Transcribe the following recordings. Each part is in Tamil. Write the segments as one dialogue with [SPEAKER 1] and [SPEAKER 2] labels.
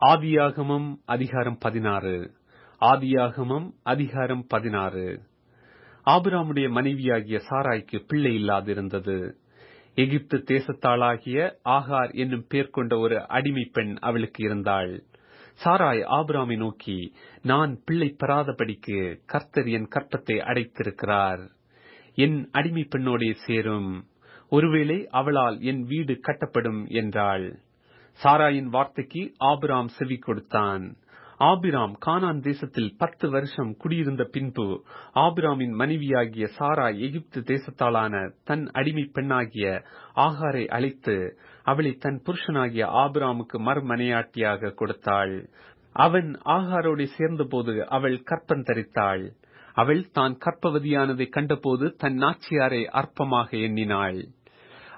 [SPEAKER 1] ஆதியாகமம் அதிகாரம் 16. ஆதியாகமம் அதிகாரம் 16. ஆபிராமுடைய மனைவியாகிய சாராய்க்கு பிள்ளை இல்லாதிருந்தது. எகிப்து தேசத்தாளாகிய ஆகார் என்னும் பேர் கொண்ட ஒரு அடிமை பெண் அவளுக்கு இருந்தாள். சாராய் ஆபிராமை நோக்கி, நான் பிள்ளை பெறாதபடிக்கு கர்த்தர் என் கர்ப்பத்தை அடைத்திருக்கிறார். என் அடிமை பெண்ணோடே சேரும், ஒருவேளை அவளால் என் வீடு கட்டப்படும் என்றாள். சாராயின் வார்த்தைக்கு ஆபிராம் செவி கொடுத்தான். ஆபிராம் கானான் தேசத்தில் 10 வருஷம் குடியிருந்த பின்பு ஆபிராமின் மனைவியாகிய சாராய் எகிப்து தேசத்தாளான தன் அடிமை பெண்ணாகிய ஆகாரை அழைத்து அவளை தன் புருஷனாகிய ஆபிராமுக்கு மறுமனையாட்டியாக கொடுத்தாள். அவன் ஆகாரோடு சேர்ந்தபோது அவள் கர்ப்பம் தரித்தாள். அவள் தான் கர்ப்பவதியானதை கண்டபோது தன் நாச்சியாரை அற்பமாக எண்ணினாள்.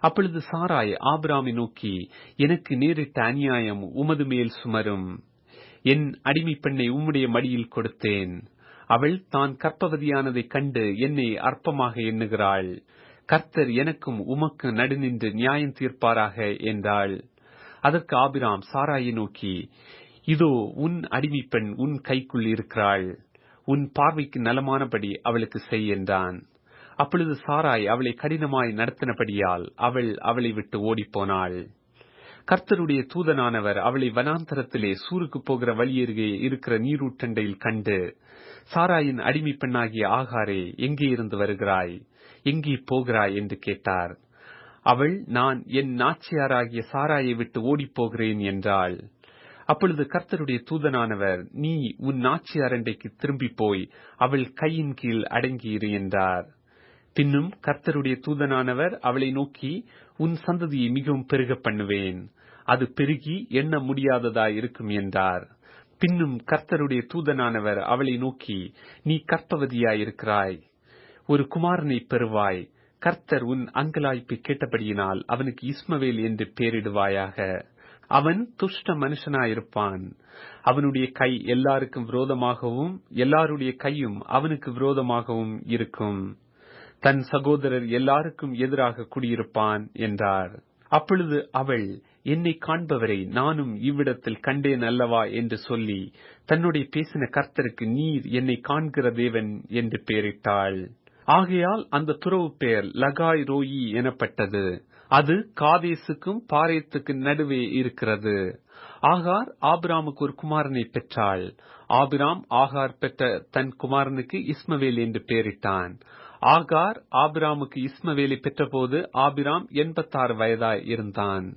[SPEAKER 1] அப்பொழுது சாராய் ஆபிராமை நோக்கி, எனக்கு நேரிட்ட அநியாயம் உமது மேல் சுமரும். என் அடிமை பெண்ணை உம்முடைய மடியில் கொடுத்தேன். அவள் தான் கர்ப்பவதியானதை கண்டு என்னை அற்பமாக எண்ணுகிறாள். கர்த்தர் எனக்கும் உமக்கு நடுநின்று நியாயம் தீர்ப்பாராக என்றாள். அதற்கு ஆபிராம் சாராயை நோக்கி, இதோ உன் அடிமை பெண் உன் கைக்குள் இருக்கிறாள். உன் பார்வைக்கு நலமானபடி அவளுக்கு செய் என்றான். அப்பொழுது சாராய் அவளை கடினமாய் நடத்தினபடியால் அவளை விட்டு ஓடிப்போனாள். கர்த்தருடைய தூதனானவர் அவளை வனாந்தரத்திலே சூருக்கு போகிற வழியருகே இருக்கிற நீரூற்றண்டையில் கண்டு, சாராயின் அடிமை பெண்ணாகிய ஆகாரே, எங்கே இருந்து வருகிறாய், எங்கே போகிறாய் என்று கேட்டார். அவள், நான் என் நாச்சியாராகிய சாராயை விட்டு ஓடிப்போகிறேன் என்றாள். அப்பொழுது கர்த்தருடைய தூதனானவர், நீ உன் நாச்சியாரண்டைக்கு திரும்பி போய் அவள் கையின் கீழ் அடங்கியிரு என்றார். பின்னும் கர்த்தருடைய தூதனானவர் அவளை நோக்கி, உன் சந்ததியை மிகவும் பெருக பண்ணுவேன், அது பெருகி எண்ண முடியாததாய் இருக்கும் என்றார். பின்னும் கர்த்தருடைய தூதனானவர் அவளை நோக்கி, நீ கர்ப்பவதியாயிருக்கிறாய், ஒரு குமாரனை பெறுவாய். கர்த்தர் உன் அங்கலாய்ப்பை கேட்டபடியினால் அவனுக்கு இஸ்மவேல் என்று பெயரிடுவாயாக. அவன் துஷ்ட மனுஷனாயிருப்பான். அவனுடைய கை எல்லாருக்கும் விரோதமாகவும் எல்லாருடைய கையும் அவனுக்கு விரோதமாகவும் இருக்கும். தன் சகோதரர் எல்லாருக்கும் எதிராக குடியிருப்பான் என்றார். அப்பொழுது அவள், என்னை காண்பவரை நானும் இவ்விடத்தில் கண்டேன் அல்லவா என்று சொல்லி தன்னுடைய பேசின கர்த்தருக்கு நீர் என்னை காண்கிற தேவன் என்று பெயரிட்டாள். ஆகையால் அந்த துறவு பெயர் லகாய் ரோயி எனப்பட்டது. அது காதேசுக்கும் பாரேத்துக்கு நடுவே இருக்கிறது. ஆகார் ஆபிராமுக்கு ஒரு குமாரனை பெற்றாள். ஆபிராம் ஆகார் பெற்ற தன் குமாரனுக்கு இஸ்மவேல் என்று பெயரிட்டான். ஆகார் ஆபிராமுக்கு இஸ்மவேலை பெற்றபோது ஆபிராம் 86 வயதாய் இருந்தான்.